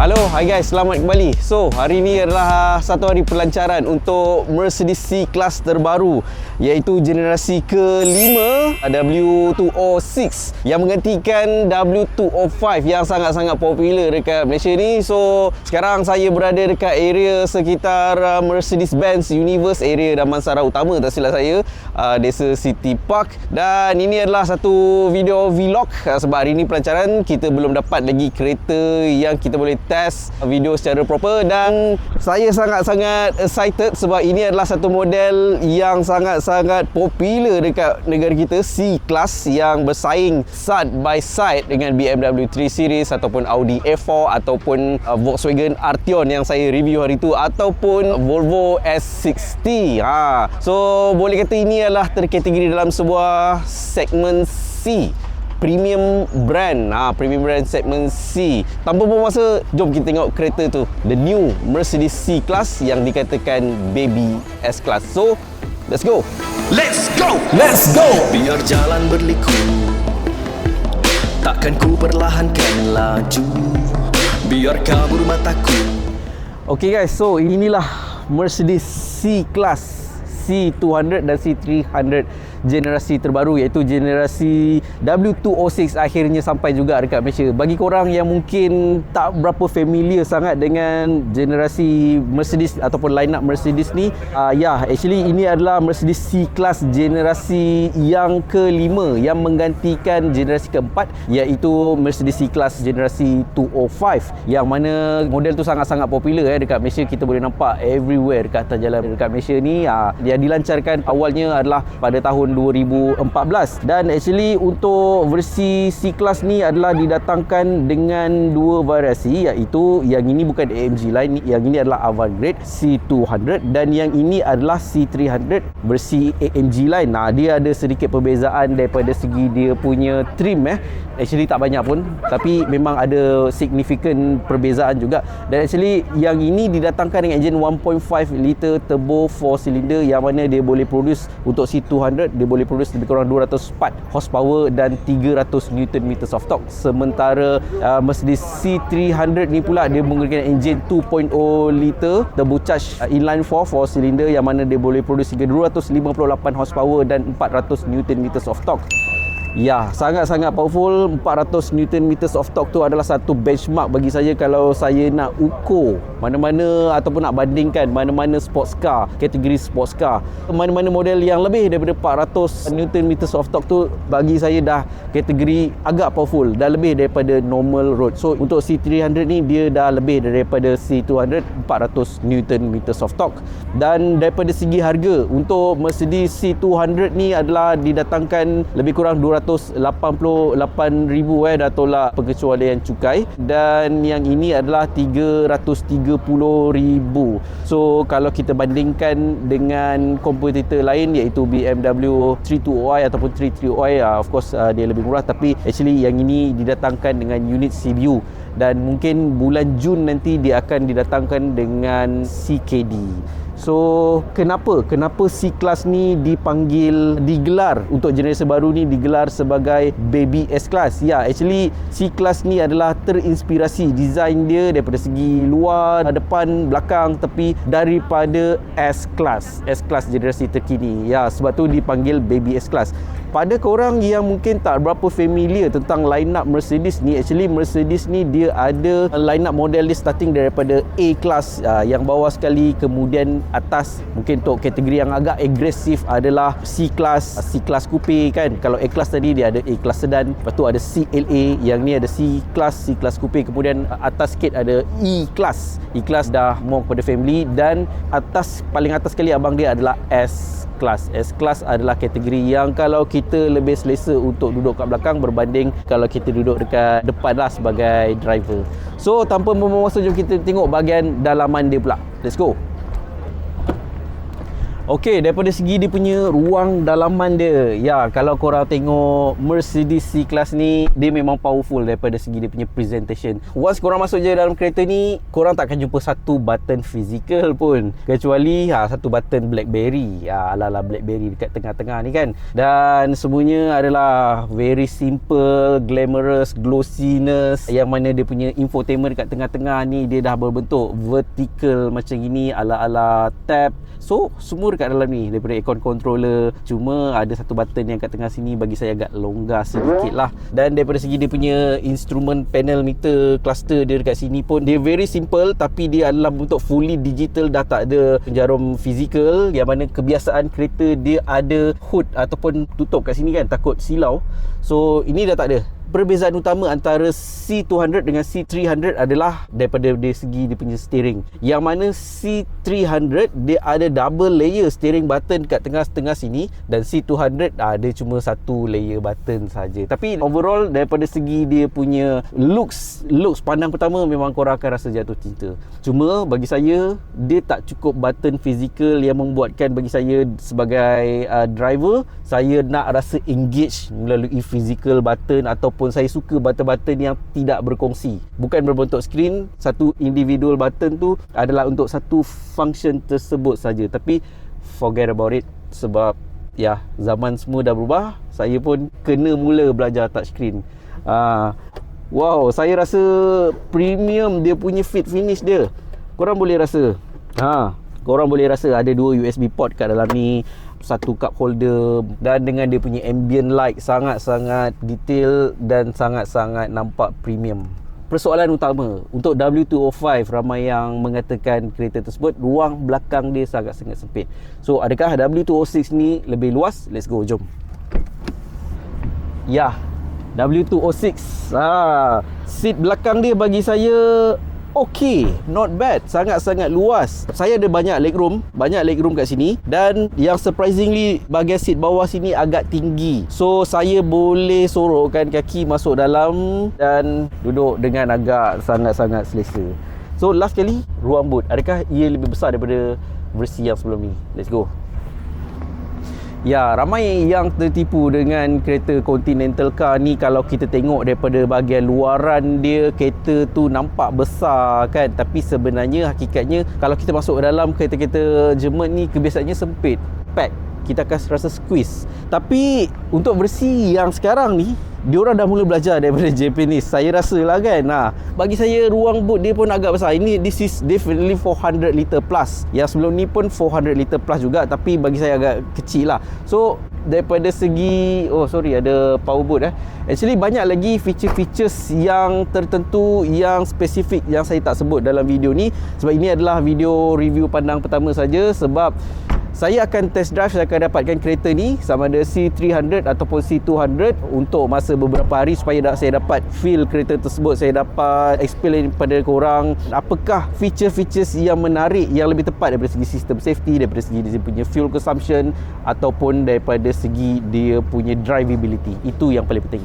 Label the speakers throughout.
Speaker 1: Halo, hi guys, selamat kembali. So, hari ini adalah satu hari pelancaran untuk Mercedes C-Class terbaru, iaitu generasi ke-5 W206 yang menggantikan W205 yang sangat-sangat popular dekat Malaysia ni. So, sekarang saya berada dekat area sekitar Mercedes-Benz Universe, area Damansara Utama tak silap saya, Desa City Park. Dan ini adalah satu video vlog sebab hari ini pelancaran kita belum dapat lagi kereta yang kita boleh test video secara proper, dan saya sangat-sangat excited sebab ini adalah satu model yang sangat-sangat popular dekat negara kita, C-Class, yang bersaing side by side dengan BMW 3 Series ataupun Audi A4 ataupun Volkswagen Arteon yang saya review hari tu, ataupun Volvo S60. So boleh kata ini adalah terkategori dalam sebuah segmen C, premium brand. Premium brand segmen C. Tanpa buang masa, jom kita tengok kereta tu, the new Mercedes C-Class yang dikatakan baby S-Class. So, let's go.
Speaker 2: Let's go.
Speaker 1: Let's go.
Speaker 2: Biar jalan berliku, takkan ku perlahankan laju, biar kabur mataku.
Speaker 1: Okay guys, so inilah Mercedes C-Class C200 dan C300 generasi terbaru, iaitu generasi W206 akhirnya sampai juga dekat Malaysia. Bagi korang yang mungkin tak berapa familiar sangat dengan generasi Mercedes ataupun line up Mercedes ni, actually ini adalah Mercedes C-Class generasi yang ke-5 yang menggantikan generasi keempat, iaitu Mercedes C-Class generasi 205, yang mana model tu sangat-sangat popular dekat Malaysia. Kita boleh nampak everywhere dekat atas jalan dekat Malaysia ni. Dia dilancarkan awalnya adalah pada tahun 2014, dan actually untuk versi C-Class ni adalah didatangkan dengan dua variasi, iaitu yang ini bukan AMG line, yang ini adalah Avantgrade C200, dan yang ini adalah C300 versi AMG line. Dia ada sedikit perbezaan daripada segi dia punya trim. Actually tak banyak pun, tapi memang ada significant perbezaan juga. Dan actually yang ini didatangkan dengan enjin 1.5 liter turbo 4 cylinder, yang mana dia boleh produce untuk C200, dia boleh produce lebih kurang 204 horsepower dan 300 Nm of torque. Sementara Mercedes C300 ni pula dia menggunakan enjin 2.0 liter turbocharged inline 4 cylinder, yang mana dia boleh produce hingga 258 horsepower dan 400 Nm of torque. Ya, sangat-sangat powerful. 400 Nm of torque tu adalah satu benchmark bagi saya kalau saya nak ukur mana-mana ataupun nak bandingkan mana-mana sports car, kategori sports car. Mana-mana model yang lebih daripada 400 Nm of torque tu bagi saya dah kategori agak powerful, dah lebih daripada normal road. So untuk C300 ni dia dah lebih daripada C200, 400 Nm of torque. Dan daripada segi harga, untuk Mercedes C200 ni adalah didatangkan lebih kurang 288,000 dah tolak pengecualian cukai, dan yang ini adalah 330,000. So kalau kita bandingkan dengan kompetitor lain, iaitu BMW 32i ataupun 33i, of course dia lebih murah, tapi actually yang ini didatangkan dengan unit CBU, dan mungkin bulan Jun nanti dia akan didatangkan dengan CKD. So kenapa C-Class ni digelar untuk generasi baru ni digelar sebagai baby S-Class? Ya, actually C-Class ni adalah terinspirasi design dia daripada segi luar, depan, belakang, tepi daripada S-Class generasi terkini. Ya, sebab tu dipanggil baby S-Class. Pada korang yang mungkin tak berapa familiar tentang line up Mercedes ni, actually Mercedes ni dia ada line up model dia starting daripada A-Class yang bawah sekali, kemudian atas mungkin untuk kategori yang agak agresif adalah C-Class Coupe kan. Kalau A-Class tadi dia ada A-Class Sedan, lepas tu ada CLA, yang ni ada C-Class Coupe, kemudian atas sikit ada E-Class dah more kepada family, dan paling atas sekali abang dia adalah S-Class adalah kategori yang kalau kita lebih selesa untuk duduk kat belakang berbanding kalau kita duduk dekat depan lah sebagai driver. So tanpa membuang masa, jom kita tengok bahagian dalaman dia pula. Let's go. Okey, daripada segi dia punya ruang dalaman dia. Ya, kalau korang tengok Mercedes C-Class ni, dia memang powerful daripada segi dia punya presentation. Once korang masuk je dalam kereta ni, korang tak akan jumpa satu button fizikal pun. Kecuali satu button BlackBerry. Ala-ala BlackBerry dekat tengah-tengah ni kan. Dan semuanya adalah very simple, glamorous, glossiness. Yang mana dia punya infotainment dekat tengah-tengah ni, dia dah berbentuk vertical macam ini, ala-ala tab. So, semua dekat dalam ni, daripada aircon controller. Cuma ada satu button yang kat tengah sini bagi saya agak longgar sedikit lah. Dan daripada segi dia punya instrument panel meter cluster dia dekat sini pun, dia very simple, tapi dia adalah bentuk fully digital, dah tak ada jarum fizikal. Yang mana kebiasaan kereta dia ada hood ataupun tutup kat sini kan, takut silau. So ini dah tak ada. Perbezaan utama antara C200 dengan C300 adalah daripada dari segi dia punya steering. Yang mana C300 dia ada double layer steering button kat tengah-tengah sini, dan C200 ada cuma satu layer button saja. Tapi overall daripada segi dia punya looks pandang pertama memang korang akan rasa jatuh cinta. Cuma bagi saya dia tak cukup button fizikal yang membuatkan bagi saya sebagai driver, saya nak rasa engage melalui physical button, ataupun saya suka button-button yang tidak berkongsi. Bukan berbentuk skrin, satu individual button tu adalah untuk satu function tersebut saja. Tapi forget about it, sebab ya, zaman semua dah berubah. Saya pun kena mula belajar touchscreen. Wow, saya rasa premium dia punya fit finish dia. Korang boleh rasa. Korang boleh rasa ada dua USB port kat dalam ni, satu cup holder, dan dengan dia punya ambient light sangat-sangat detail dan sangat-sangat nampak premium. Persoalan utama untuk W205, ramai yang mengatakan kereta tersebut ruang belakang dia sangat-sangat sempit. So adakah W206 ni lebih luas? Let's go, jom. Ya, W206 seat belakang dia bagi saya okay, not bad, sangat-sangat luas. Saya ada banyak legroom kat sini, dan yang surprisingly bahagian seat bawah sini agak tinggi. So saya boleh sorokkan kaki masuk dalam dan duduk dengan agak sangat-sangat selesa. So last kali, ruang boot, adakah ia lebih besar daripada versi yang sebelum ni? Let's go. Ya, ramai yang tertipu dengan kereta Continental car ni. Kalau kita tengok daripada bahagian luaran dia, kereta tu nampak besar kan, tapi sebenarnya hakikatnya kalau kita masuk dalam kereta-kereta Jerman ni, kebiasaannya sempit, pack, kita akan rasa squeeze. Tapi untuk versi yang sekarang ni, diorang dah mula belajar daripada Japanese, saya rasa lah kan. Bagi saya ruang boot dia pun agak besar. This is definitely 400 liter plus. Yang sebelum ni pun 400 liter plus juga, tapi bagi saya agak kecil lah. So daripada segi ada power boot actually banyak lagi feature-features yang tertentu, yang spesifik, yang saya tak sebut dalam video ni, sebab ini adalah video review pandang pertama saja. Sebab saya akan test drive, saya akan dapatkan kereta ni sama ada C300 ataupun C200 untuk masa beberapa hari, supaya saya dapat feel kereta tersebut, saya dapat explain kepada korang apakah feature-features yang menarik, yang lebih tepat daripada segi sistem safety, daripada segi dia punya fuel consumption, ataupun daripada segi dia punya drivability. Itu yang paling penting.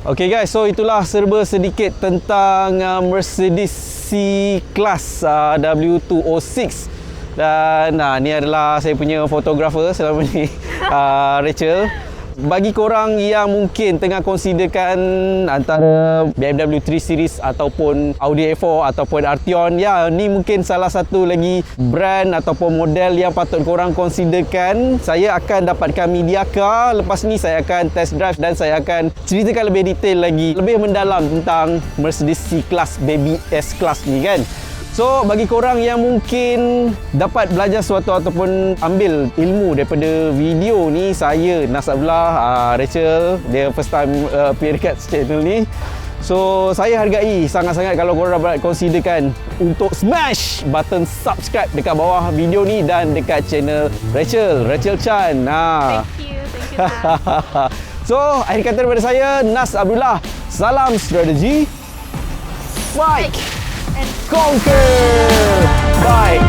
Speaker 1: Okay guys, so itulah serba sedikit tentang Mercedes C-Class W206. Dan ni adalah saya punya fotografer selama ni, Rachel. Bagi korang yang mungkin tengah considerkan antara BMW 3 Series ataupun Audi A4 ataupun Arteon, ya, ni mungkin salah satu lagi brand ataupun model yang patut korang considerkan. Saya akan dapatkan media car. Lepas ni saya akan test drive dan saya akan ceritakan lebih detail lagi, lebih mendalam tentang Mercedes C-Class Baby S-Class ni kan. So bagi korang yang mungkin dapat belajar sesuatu ataupun ambil ilmu daripada video ni, saya Nas Abdullah, Rachel, dia first time appear dekat channel ni. So saya hargai sangat-sangat kalau korang dapat considerkan untuk smash button subscribe dekat bawah video ni dan dekat channel Rachel Chan.
Speaker 3: Thank you Nas.
Speaker 1: So akhir kata daripada saya, Nas Abdullah. Salam strategi, fight and conquer. Bye.